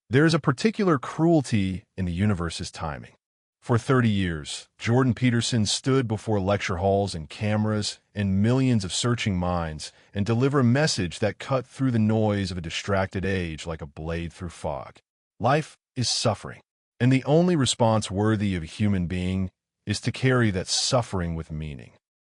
There is a particular cruelty in the universe's timing. For 30 years, Jordan Peterson stood before lecture halls and cameras and millions of searching minds and delivered a message that cut through the noise of a distracted age like a blade through fog. Life is suffering, and the only response worthy of a human being is to carry that suffering with meaning.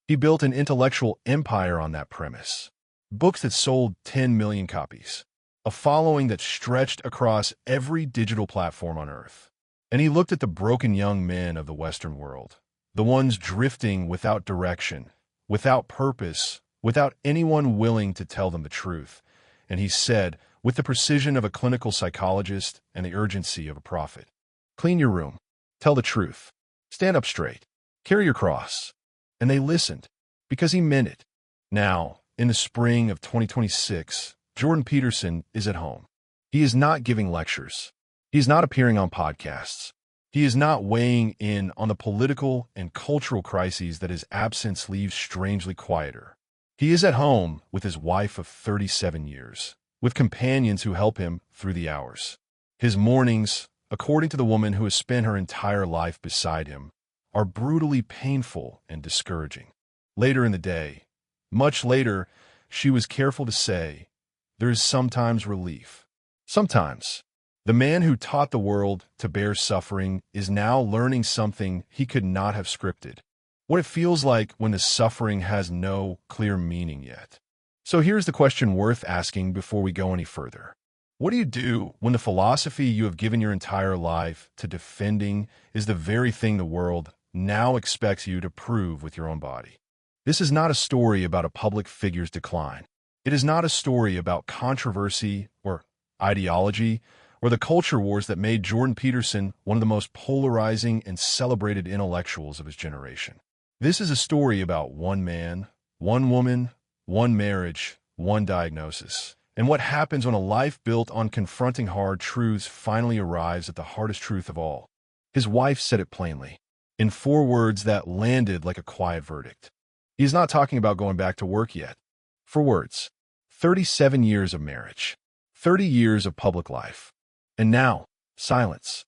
He built an intellectual empire on that premise. Books that sold 10 million copies, a following that stretched across every digital platform on Earth. And he looked at the broken young men of the Western world, the ones drifting without direction, without purpose, without anyone willing to tell them the truth. And he said, with the precision of a clinical psychologist and the urgency of a prophet, "Clean your room. Tell the truth. Stand up straight. Carry your cross." And they listened, because he meant it. Now, in the spring of 2026, Jordan Peterson is at home. He is not giving lectures. He is not appearing on podcasts. He is not weighing in on the political and cultural crises that his absence leaves strangely quieter. He is at home with his wife of 37 years, with companions who help him through the hours. His mornings, according to the woman who has spent her entire life beside him, are brutally painful and discouraging. Later in the day, much later, she was careful to say, there is sometimes relief. Sometimes. The man who taught the world to bear suffering is now learning something he could not have scripted. What it feels like when the suffering has no clear meaning yet. So here's the question worth asking before we go any further. What do you do when the philosophy you have given your entire life to defending is the very thing the world now expects you to prove with your own body? This is not a story about a public figure's decline. It is not a story about controversy or ideology, or the culture wars that made Jordan Peterson one of the most polarizing and celebrated intellectuals of his generation. This is a story about one man, one woman, one marriage, one diagnosis, and what happens when a life built on confronting hard truths finally arrives at the hardest truth of all. His wife said it plainly, in 4 words that landed like a quiet verdict. He is not talking about going back to work yet. 4 words. 37 years of marriage. 30 years of public life. And now, silence.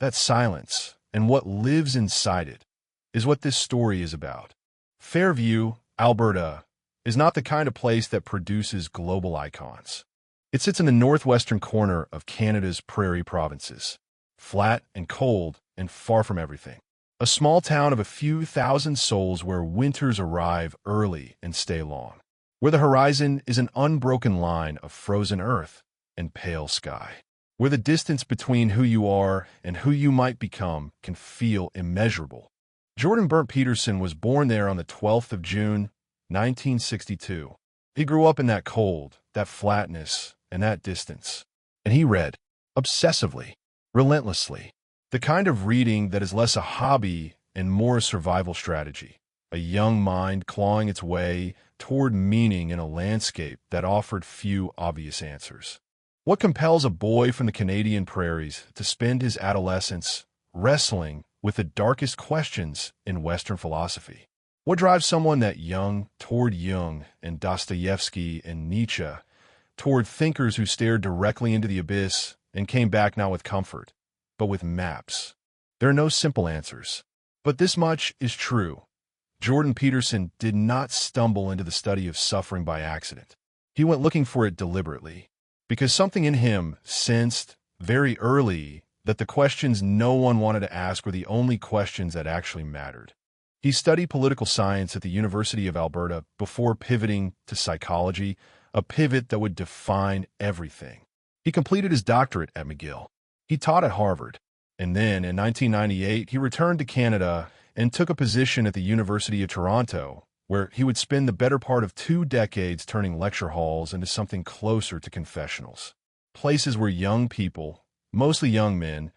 That silence, and what lives inside it, is what this story is about. Fairview, Alberta, is not the kind of place that produces global icons. It sits in the northwestern corner of Canada's prairie provinces, flat and cold and far from everything. A small town of a few thousand souls where winters arrive early and stay long, where the horizon is an unbroken line of frozen earth and pale sky, where the distance between who you are and who you might become can feel immeasurable. Jordan Peterson was born there on the 12th of June, 1962. He grew up in that cold, that flatness, and that distance. And he read, obsessively, relentlessly, the kind of reading that is less a hobby and more a survival strategy, a young mind clawing its way toward meaning in a landscape that offered few obvious answers. What compels a boy from the Canadian prairies to spend his adolescence wrestling with the darkest questions in Western philosophy? What drives someone that young toward Jung and Dostoevsky and Nietzsche, toward thinkers who stared directly into the abyss and came back not with comfort, but with maps? There are no simple answers. But this much is true. Jordan Peterson did not stumble into the study of suffering by accident. He went looking for it deliberately, because something in him sensed very early that the questions no one wanted to ask were the only questions that actually mattered. He studied political science at the University of Alberta before pivoting to psychology, a pivot that would define everything. He completed his doctorate at McGill. He taught at Harvard. And then, in 1998, he returned to Canada and took a position at the University of Toronto, where he would spend the better part of 2 decades turning lecture halls into something closer to confessionals. Places where young people, mostly young men,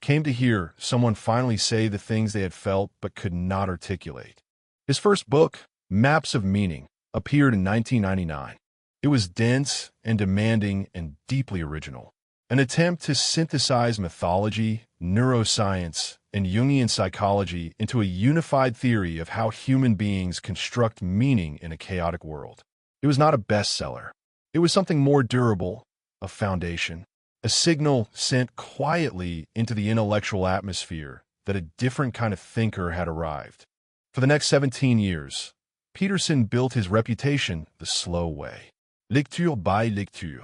came to hear someone finally say the things they had felt but could not articulate. His first book, Maps of Meaning, appeared in 1999. It was dense and demanding and deeply original, an attempt to synthesize mythology, neuroscience, and Jungian psychology into a unified theory of how human beings construct meaning in a chaotic world. It was not a bestseller. It was something more durable, a foundation. a signal sent quietly into the intellectual atmosphere that a different kind of thinker had arrived. For the next 17 years, Peterson built his reputation the slow way. Lecture by lecture,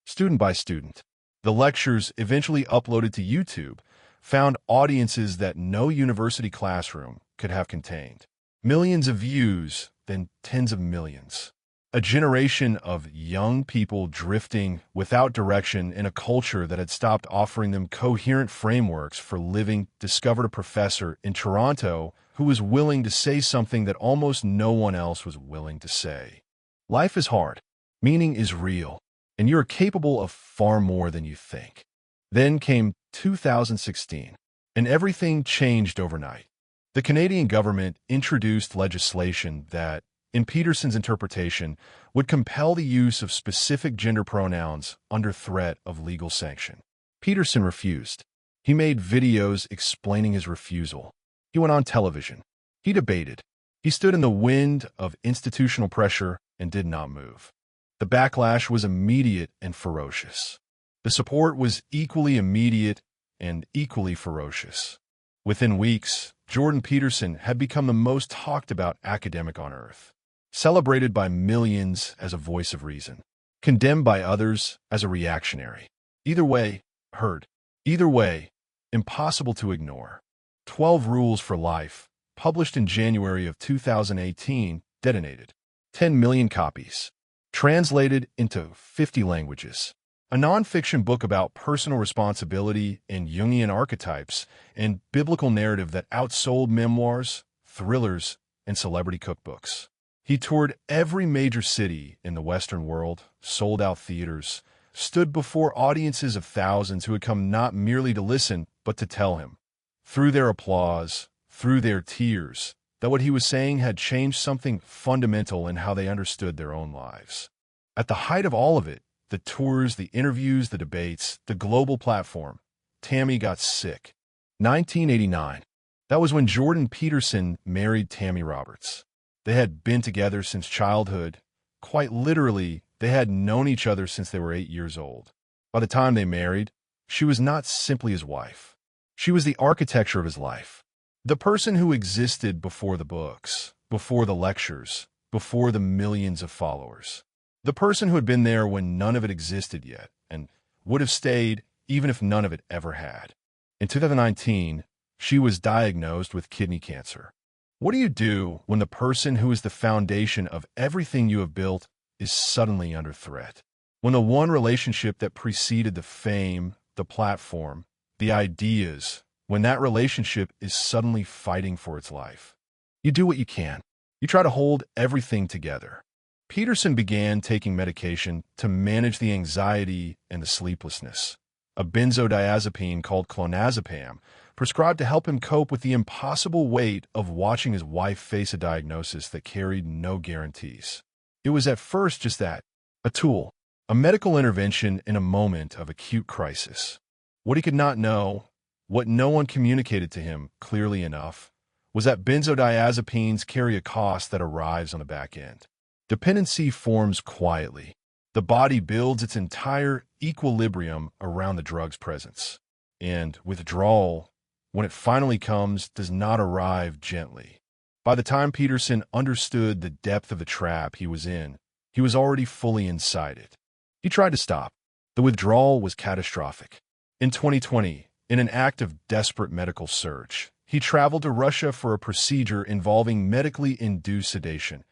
student by student. The lectures, eventually uploaded to YouTube, found audiences that no university classroom could have contained. Millions of views, then tens of millions. A generation of young people drifting without direction in a culture that had stopped offering them coherent frameworks for living discovered a professor in Toronto who was willing to say something that almost no one else was willing to say. Life is hard, meaning is real, and you are capable of far more than you think. Then came 2016, and everything changed overnight. The Canadian government introduced legislation that, in Peterson's interpretation, would compel the use of specific gender pronouns under threat of legal sanction. Peterson refused. He made videos explaining his refusal. He went on television. He debated. He stood in the wind of institutional pressure and did not move. The backlash was immediate and ferocious. The support was equally immediate and equally ferocious. Within weeks, Jordan Peterson had become the most talked about academic on earth. Celebrated by millions as a voice of reason, condemned by others as a reactionary. Either way, heard. Either way, impossible to ignore. 12 Rules for Life, published in January of 2018, detonated. 10 million copies. Translated into 50 languages. A nonfiction book about personal responsibility and Jungian archetypes and biblical narrative that outsold memoirs, thrillers, and celebrity cookbooks. He toured every major city in the Western world, sold out theaters, stood before audiences of thousands who had come not merely to listen, but to tell him, through their applause, through their tears, that what he was saying had changed something fundamental in how they understood their own lives. At the height of all of it, the tours, the interviews, the debates, the global platform, Tammy got sick. 1989. That was when Jordan Peterson married Tammy Roberts. They had been together since childhood. Quite literally, they had known each other since they were 8 years old. By the time they married, she was not simply his wife. She was the architecture of his life. The person who existed before the books, before the lectures, before the millions of followers. The person who had been there when none of it existed yet, and would have stayed even if none of it ever had. In 2019, she was diagnosed with kidney cancer. What do you do when the person who is the foundation of everything you have built is suddenly under threat? When the one relationship that preceded the fame, the platform, the ideas, when that relationship is suddenly fighting for its life? You do what you can. You try to hold everything together. Peterson began taking medication to manage the anxiety and the sleeplessness. A benzodiazepine called clonazepam, prescribed to help him cope with the impossible weight of watching his wife face a diagnosis that carried no guarantees. It was at first just that, a tool, a medical intervention in a moment of acute crisis. What he could not know, what no one communicated to him clearly enough, was that benzodiazepines carry a cost that arrives on the back end. Dependency forms quietly. The body builds its entire equilibrium around the drug's presence. And withdrawal, when it finally comes, does not arrive gently. By the time Peterson understood the depth of the trap he was in, he was already fully inside it. He tried to stop. The withdrawal was catastrophic. In 2020, in an act of desperate medical search, he traveled to Russia for a procedure involving medically induced sedation,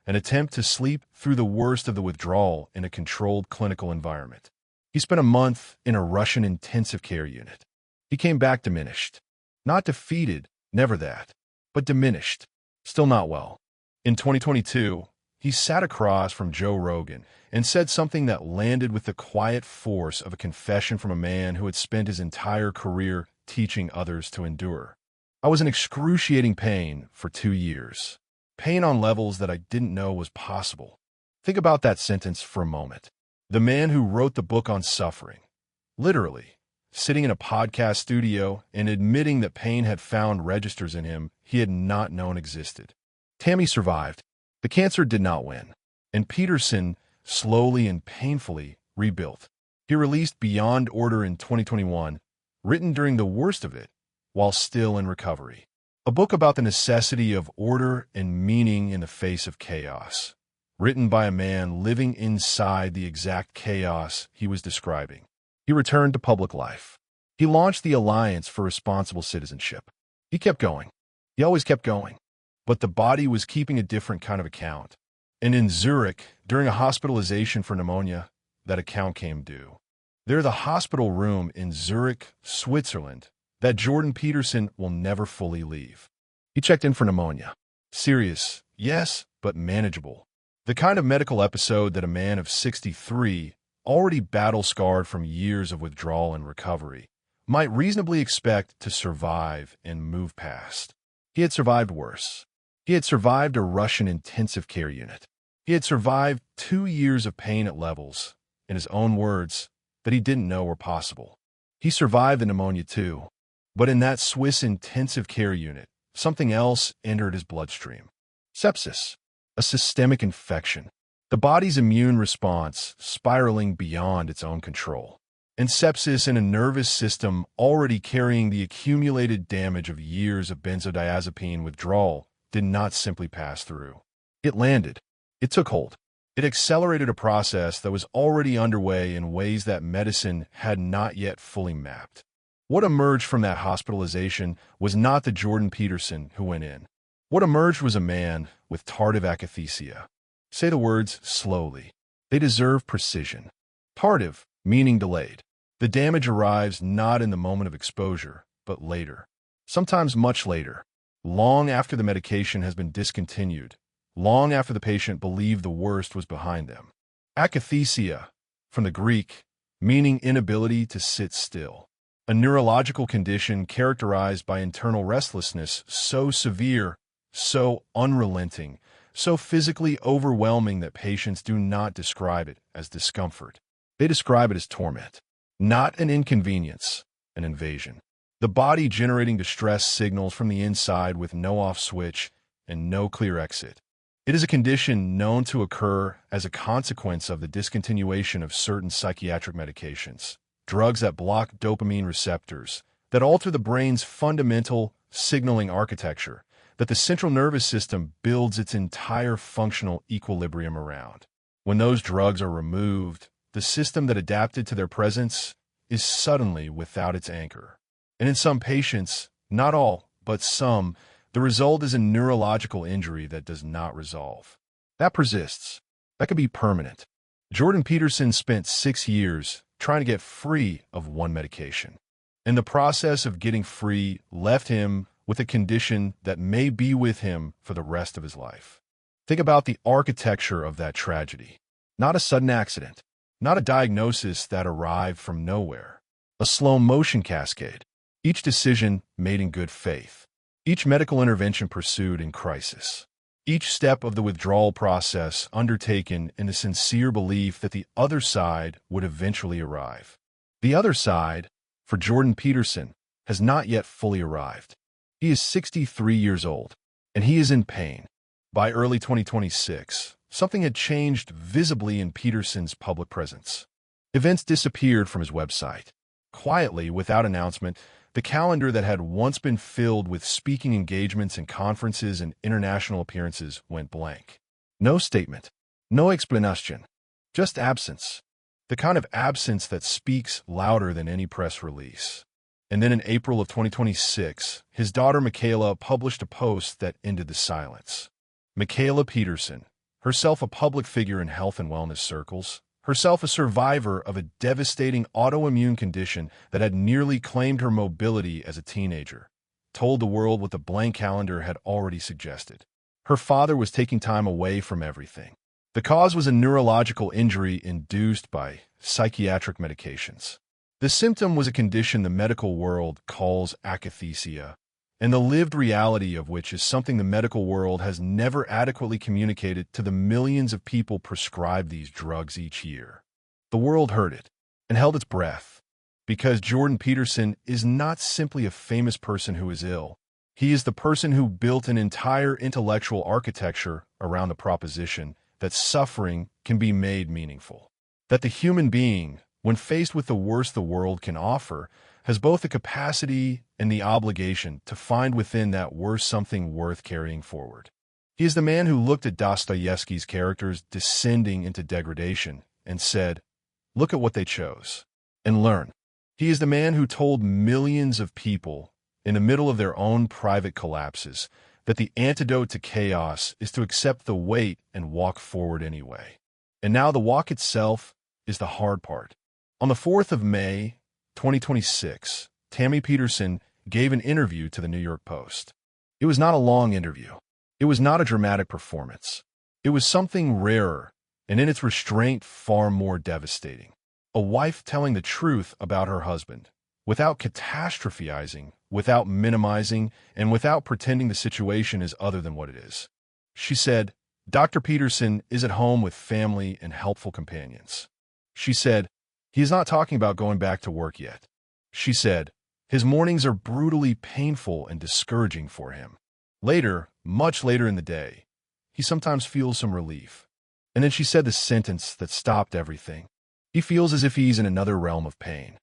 an attempt to sleep through the worst of the withdrawal in a controlled clinical environment. He spent a month in a Russian intensive care unit. He came back diminished. Not defeated, never that, but diminished, still not well. In 2022, he sat across from Joe Rogan and said something that landed with the quiet force of a confession from a man who had spent his entire career teaching others to endure. I was in excruciating pain for 2 years. Pain on levels that I didn't know was possible. Think about that sentence for a moment. The man who wrote the book on suffering, literally, sitting in a podcast studio and admitting that pain had found registers in him he had not known existed. Tammy survived. The cancer did not win. And Peterson slowly and painfully rebuilt. He released Beyond Order in 2021, written during the worst of it, while still in recovery. A book about the necessity of order and meaning in the face of chaos, written by a man living inside the exact chaos he was describing. He returned to public life. He launched the Alliance for Responsible Citizenship. He kept going. He always kept going. But the body was keeping a different kind of account. And in Zurich, during a hospitalization for pneumonia, that account came due. There's the hospital room in Zurich, Switzerland, that Jordan Peterson will never fully leave. He checked in for pneumonia. Serious, yes, but manageable. The kind of medical episode that a man of 63, already battle-scarred from years of withdrawal and recovery, might reasonably expect to survive and move past. He had survived worse. He had survived a Russian intensive care unit. He had survived 2 years of pain at levels, in his own words, that he didn't know were possible. He survived the pneumonia too. But in that Swiss intensive care unit, something else entered his bloodstream. Sepsis, a systemic infection, the body's immune response spiraling beyond its own control. And sepsis in a nervous system already carrying the accumulated damage of years of benzodiazepine withdrawal did not simply pass through. It landed. It took hold. It accelerated a process that was already underway in ways that medicine had not yet fully mapped. What emerged from that hospitalization was not the Jordan Peterson who went in. What emerged was a man with tardive akathisia. Say the words slowly. They deserve precision. Tardive, meaning delayed. The damage arrives not in the moment of exposure, but later. Sometimes much later. Long after the medication has been discontinued. Long after the patient believed the worst was behind them. Akathisia, from the Greek, meaning inability to sit still. A neurological condition characterized by internal restlessness so severe, so unrelenting, so physically overwhelming that patients do not describe it as discomfort. They describe it as torment. Not an inconvenience, an invasion. The body generating distress signals from the inside with no off switch and no clear exit. It is a condition known to occur as a consequence of the discontinuation of certain psychiatric medications, drugs that block dopamine receptors, that alter the brain's fundamental signaling architecture, that the central nervous system builds its entire functional equilibrium around. When those drugs are removed, the system that adapted to their presence is suddenly without its anchor. And in some patients, not all, but some, the result is a neurological injury that does not resolve. That persists. That could be permanent. Jordan Peterson spent 6 years trying to get free of one medication. And the process of getting free left him with a condition that may be with him for the rest of his life. Think about the architecture of that tragedy. Not a sudden accident. Not a diagnosis that arrived from nowhere. A slow-motion cascade. Each decision made in good faith. Each medical intervention pursued in crisis. Each step of the withdrawal process undertaken in the sincere belief that the other side would eventually arrive. The other side, for Jordan Peterson, has not yet fully arrived. He is 63 years old, and he is in pain. By early 2026, something had changed visibly in Peterson's public presence. Events disappeared from his website. Quietly, without announcement, the calendar that had once been filled with speaking engagements and conferences and international appearances went blank. No statement, no explanation, just absence. The kind of absence that speaks louder than any press release. And then in April of 2026, his daughter Michaela published a post that ended the silence. Michaela Peterson, herself a public figure in health and wellness circles, herself a survivor of a devastating autoimmune condition that had nearly claimed her mobility as a teenager, told the world what the blank calendar had already suggested. Her father was taking time away from everything. The cause was a neurological injury induced by psychiatric medications. The symptom was a condition the medical world calls akathisia, and the lived reality of which is something the medical world has never adequately communicated to the millions of people prescribed these drugs each year. The world heard it and held its breath, because Jordan Peterson is not simply a famous person who is ill. He is the person who built an entire intellectual architecture around the proposition that suffering can be made meaningful, that the human being, when faced with the worst the world can offer, has both the capacity and the obligation to find within that worst something worth carrying forward. He is the man who looked at Dostoevsky's characters descending into degradation and said, "Look at what they chose, and learn." He is the man who told millions of people, in the middle of their own private collapses, that the antidote to chaos is to accept the weight and walk forward anyway. And now the walk itself is the hard part. On the 4th of May, 2026, Tammy Peterson gave an interview to the New York Post. It was not a long interview. It was not a dramatic performance. It was something rarer, and in its restraint far more devastating. A wife telling the truth about her husband, without catastrophizing, without minimizing, and without pretending the situation is other than what it is. She said, "Dr. Peterson is at home with family and helpful companions." She said, "He is not talking about going back to work yet." She said, "His mornings are brutally painful and discouraging for him. Later, much later in the day, he sometimes feels some relief." And then she said the sentence that stopped everything. "He feels as if he's in another realm of pain.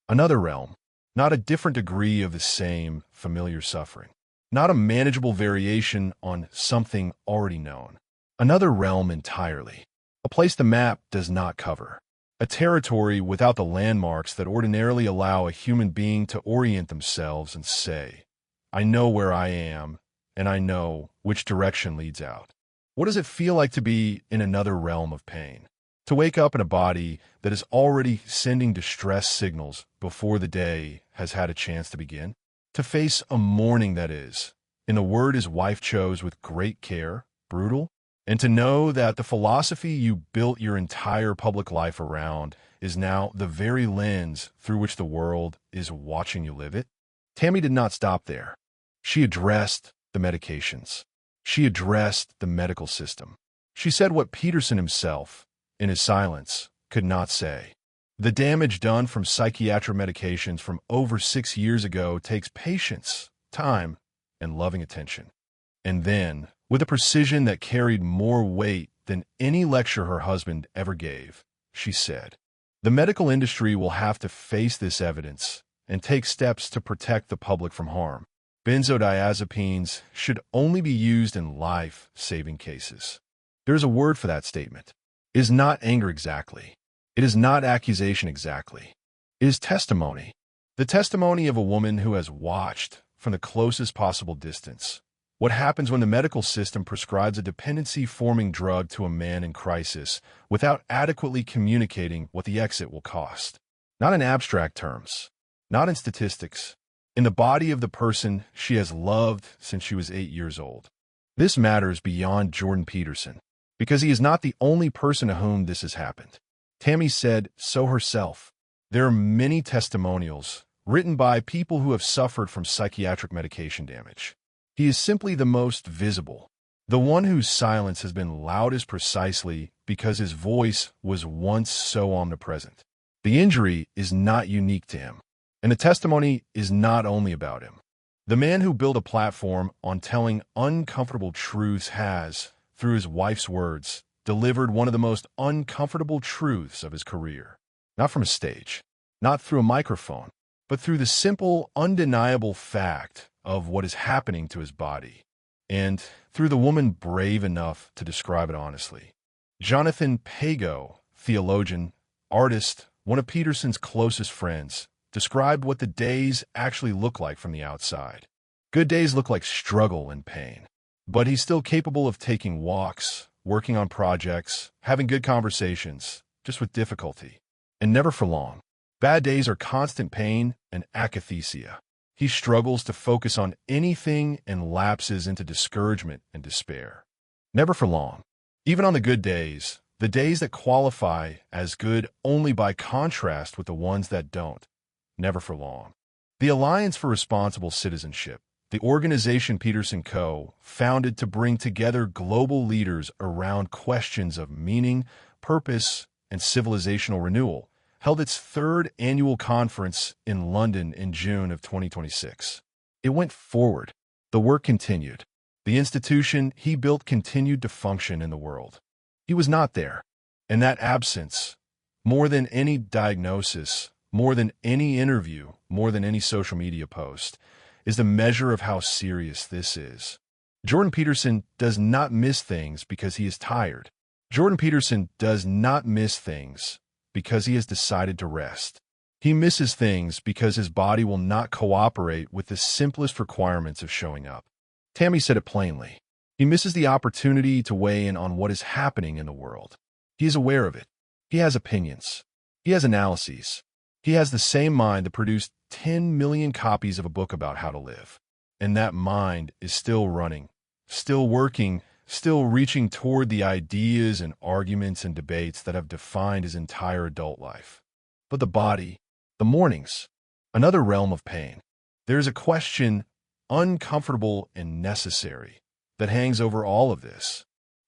Another realm, not a different degree of the same familiar suffering. Not a manageable variation on something already known. Another realm entirely. A place the map does not cover. A territory without the landmarks that ordinarily allow a human being to orient themselves and say, 'I know where I am, and I know which direction leads out.' What does it feel like to be in another realm of pain? To wake up in a body that is already sending distress signals before the day has had a chance to begin? To face a morning that is, in the word his wife chose with great care, brutal? And to know that the philosophy you built your entire public life around is now the very lens through which the world is watching you live it?" Tammy did not stop there. She addressed the medications. She addressed the medical system. She said what Peterson himself, in his silence, could not say. The damage done from psychiatric medications from over 6 years ago takes patience, time, and loving attention. And then, with a precision that carried more weight than any lecture her husband ever gave, she said, "The medical industry will have to face this evidence and take steps to protect the public from harm. Benzodiazepines should only be used in life-saving cases." There is a word for that statement. It is not anger exactly. It is not accusation exactly. It is testimony. The testimony of a woman who has watched, from the closest possible distance, what happens when the medical system prescribes a dependency-forming drug to a man in crisis without adequately communicating what the exit will cost. Not in abstract terms, not in statistics, in the body of the person she has loved since she was 8 years old. This matters beyond Jordan Peterson, because he is not the only person to whom this has happened. Tammy said so herself. There are many testimonials written by people who have suffered from psychiatric medication damage. He is simply the most visible, the one whose silence has been loudest precisely because his voice was once so omnipresent. The injury is not unique to him, and the testimony is not only about him. The man who built a platform on telling uncomfortable truths has, through his wife's words, delivered one of the most uncomfortable truths of his career. Not from a stage, not through a microphone, but through the simple, undeniable fact of what is happening to his body, and through the woman brave enough to describe it honestly. Jonathan Pago, theologian, artist, one of Peterson's closest friends, described what the days actually look like from the outside. Good days look like struggle and pain. But he's still capable of taking walks, working on projects, having good conversations, just with difficulty, and never for long. Bad days are constant pain and akathisia. He struggles to focus on anything and lapses into discouragement and despair. Never for long. Even on the good days, the days that qualify as good only by contrast with the ones that don't. Never for long. The Alliance for Responsible Citizenship, the organization Peterson Co. founded to bring together global leaders around questions of meaning, purpose, and civilizational renewal, held its 3rd annual conference in London in June of 2026. It went forward. The work continued. The institution he built continued to function in the world. He was not there, and that absence, More than any diagnosis, more than any interview, more than any social media post, is the measure of how serious this is. Jordan Peterson does not miss things because he is tired. Jordan Peterson does not miss things because he has decided to rest. He misses things because his body will not cooperate with the simplest requirements of showing up. Tammy said it plainly. He misses the opportunity to weigh in on what is happening in the world. He is aware of it. He has opinions. He has analyses. He has the same mind that produced 10 million copies of a book about how to live. And that mind is still running, still working, still reaching toward the ideas and arguments and debates that have defined his entire adult life. But the body, the mornings, another realm of pain. There is a question, uncomfortable and necessary, that hangs over all of this.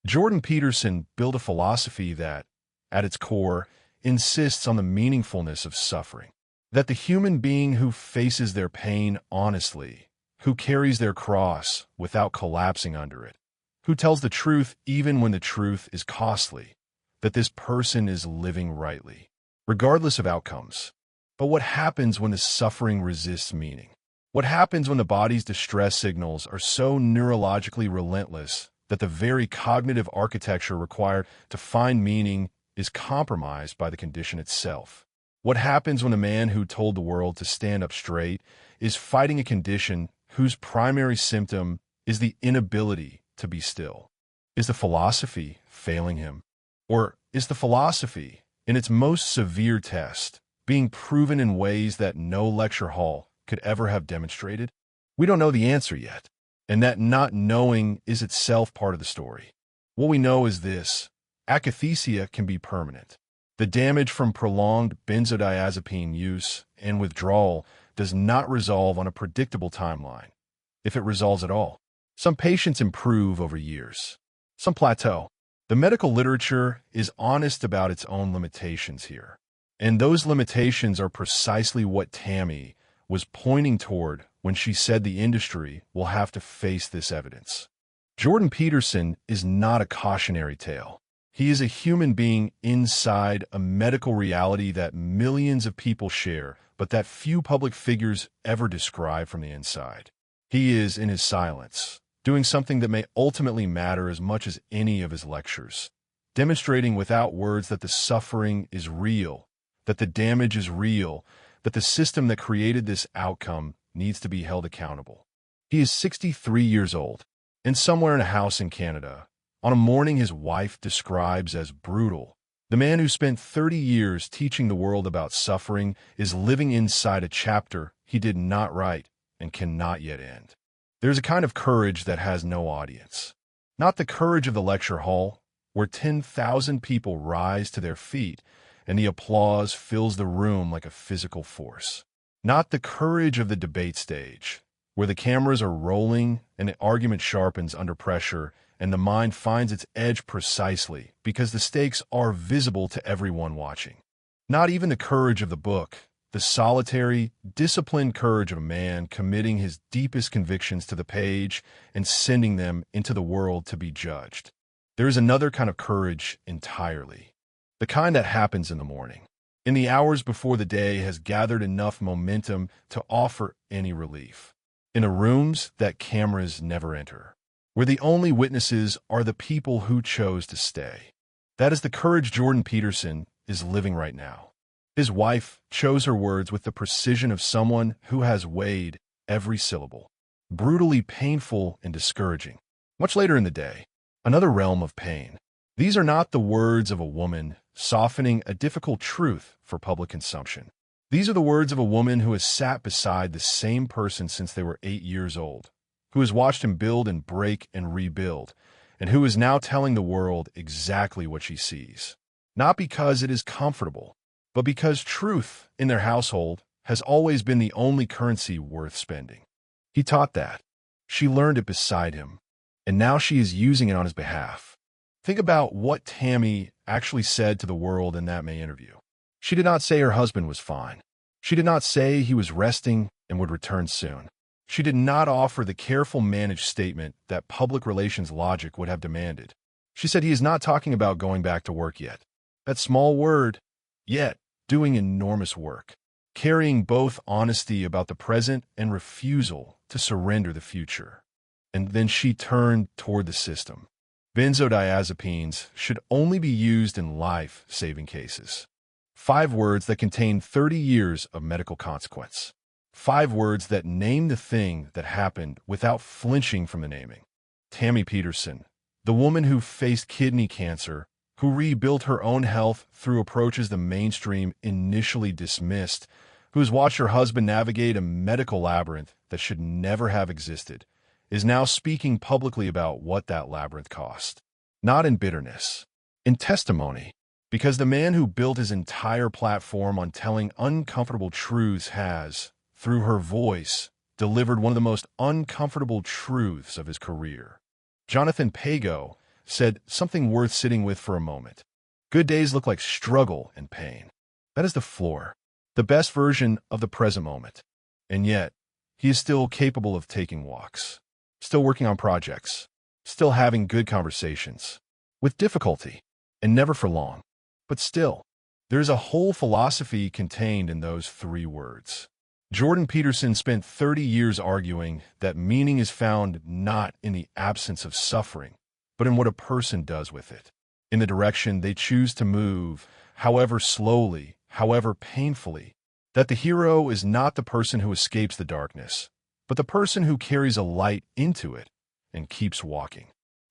Jordan Peterson built a philosophy that, at its core, insists on the meaningfulness of suffering. That the human being who faces their pain honestly, who carries their cross without collapsing under it, who tells the truth even when the truth is costly, that this person is living rightly, regardless of outcomes. But what happens when the suffering resists meaning? What happens when the body's distress signals are so neurologically relentless that the very cognitive architecture required to find meaning is compromised by the condition itself? What happens when a man who told the world to stand up straight is fighting a condition whose primary symptom is the inability to be still? Is the philosophy failing him? Or is the philosophy, in its most severe test, being proven in ways that no lecture hall could ever have demonstrated? We don't know the answer yet, and that not knowing is itself part of the story. What we know is this: akathisia can be permanent. The damage from prolonged benzodiazepine use and withdrawal does not resolve on a predictable timeline, if it resolves at all. Some patients improve over years. Some plateau. The medical literature is honest about its own limitations here. And those limitations are precisely what Tammy was pointing toward when she said the industry will have to face this evidence. Jordan Peterson is not a cautionary tale. He is a human being inside a medical reality that millions of people share, but that few public figures ever describe from the inside. He is, in his silence, doing something that may ultimately matter as much as any of his lectures, demonstrating without words that the suffering is real, that the damage is real, that the system that created this outcome needs to be held accountable. He is 63 years old, and somewhere in a house in Canada, on a morning his wife describes as brutal, the man who spent 30 years teaching the world about suffering is living inside a chapter he did not write and cannot yet end. There's a kind of courage that has no audience. Not the courage of the lecture hall, where 10,000 people rise to their feet and the applause fills the room like a physical force. Not the courage of the debate stage, where the cameras are rolling and the argument sharpens under pressure and the mind finds its edge precisely because the stakes are visible to everyone watching. Not even the courage of the book, the solitary, disciplined courage of a man committing his deepest convictions to the page and sending them into the world to be judged. There is another kind of courage entirely, the kind that happens in the morning, in the hours before the day has gathered enough momentum to offer any relief, in the rooms that cameras never enter, where the only witnesses are the people who chose to stay. That is the courage Jordan Peterson is living right now. His wife chose her words with the precision of someone who has weighed every syllable. Brutally painful and discouraging. Much later in the day, another realm of pain. These are not the words of a woman softening a difficult truth for public consumption. These are the words of a woman who has sat beside the same person since they were 8 years old, who has watched him build and break and rebuild, and who is now telling the world exactly what she sees. Not because it is comfortable, but because truth in their household has always been the only currency worth spending. He taught that. She learned it beside him, and now she is using it on his behalf. Think about what Tammy actually said to the world in that May interview. She did not say her husband was fine. She did not say he was resting and would return soon. She did not offer the careful managed statement that public relations logic would have demanded. She said he is not talking about going back to work yet. That small word, yet doing enormous work, carrying both honesty about the present and refusal to surrender the future. And then she turned toward the system. Benzodiazepines should only be used in life-saving cases. 5 words that contain 30 years of medical consequence. 5 words that name the thing that happened without flinching from the naming. Tammy Peterson, the woman who faced kidney cancer, who rebuilt her own health through approaches the mainstream initially dismissed, who has watched her husband navigate a medical labyrinth that should never have existed, is now speaking publicly about what that labyrinth cost. Not in bitterness, in testimony, because the man who built his entire platform on telling uncomfortable truths has, through her voice, delivered one of the most uncomfortable truths of his career. Jonathan Pago said something worth sitting with for a moment. Good days look like struggle and pain. That is the floor, the best version of the present moment. And yet, he is still capable of taking walks, still working on projects, still having good conversations, with difficulty, and never for long. But still, there is a whole philosophy contained in those 3 words. Jordan Peterson spent 30 years arguing that meaning is found not in the absence of suffering, but in what a person does with it, in the direction they choose to move, however slowly, however painfully, that the hero is not the person who escapes the darkness, but the person who carries a light into it and keeps walking.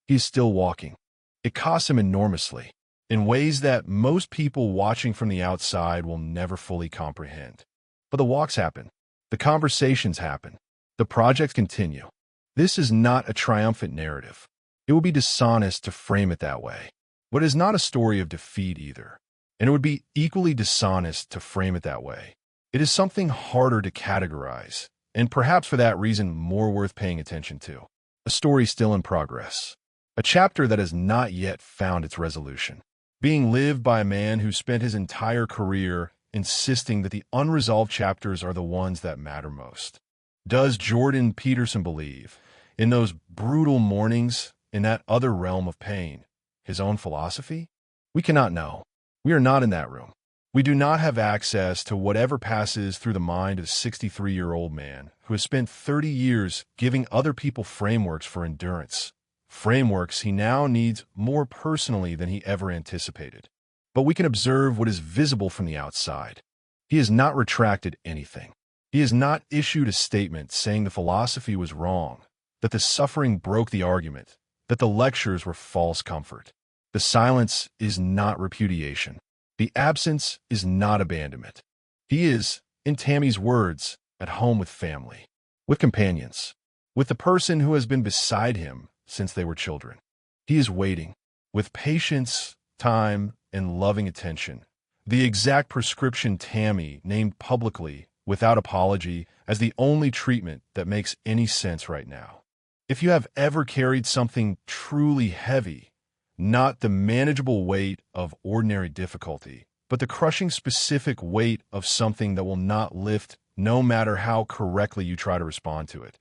He is still walking. It costs him enormously, in ways that most people watching from the outside will never fully comprehend. But the walks happen. The conversations happen. The projects continue. This is not a triumphant narrative. It would be dishonest to frame it that way. But it is not a story of defeat either. And it would be equally dishonest to frame it that way. It is something harder to categorize, and perhaps for that reason more worth paying attention to. A story still in progress. A chapter that has not yet found its resolution. Being lived by a man who spent his entire career insisting that the unresolved chapters are the ones that matter most. Does Jordan Peterson believe, in those brutal mornings, in that other realm of pain, his own philosophy? We cannot know. We are not in that room. We do not have access to whatever passes through the mind of a 63-year-old man who has spent 30 years giving other people frameworks for endurance, frameworks he now needs more personally than he ever anticipated. But we can observe what is visible from the outside. He has not retracted anything. He has not issued a statement saying the philosophy was wrong, that the suffering broke the argument, that the lectures were false comfort. The silence is not repudiation. The absence is not abandonment. He is, in Tammy's words, at home with family, with companions, with the person who has been beside him since they were children. He is waiting, with patience, time, and loving attention, the exact prescription Tammy named publicly, without apology, as the only treatment that makes any sense right now. If you have ever carried something truly heavy, not the manageable weight of ordinary difficulty, but the crushing specific weight of something that will not lift no matter how correctly you try to respond to it,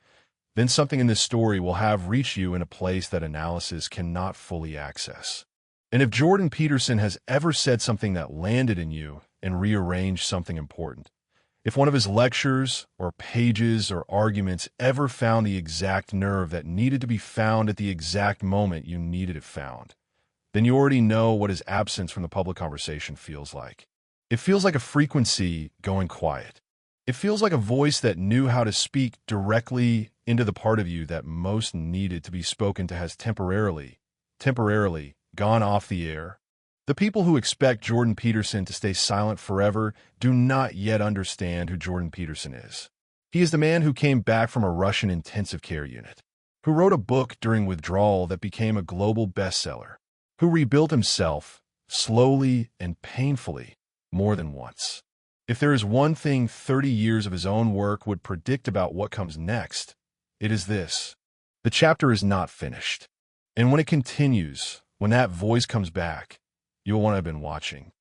then something in this story will have reached you in a place that analysis cannot fully access. And if Jordan Peterson has ever said something that landed in you and rearranged something important, if one of his lectures or pages or arguments ever found the exact nerve that needed to be found at the exact moment you needed it found, then you already know what his absence from the public conversation feels like. It feels like a frequency going quiet. It feels like a voice that knew how to speak directly into the part of you that most needed to be spoken to has temporarily gone off the air. The people who expect Jordan Peterson to stay silent forever do not yet understand who Jordan Peterson is. He is the man who came back from a Russian intensive care unit, who wrote a book during withdrawal that became a global bestseller, who rebuilt himself slowly and painfully more than once. If there is one thing 30 years of his own work would predict about what comes next, it is this. The chapter is not finished. And when it continues, when that voice comes back, you will want to have been watching.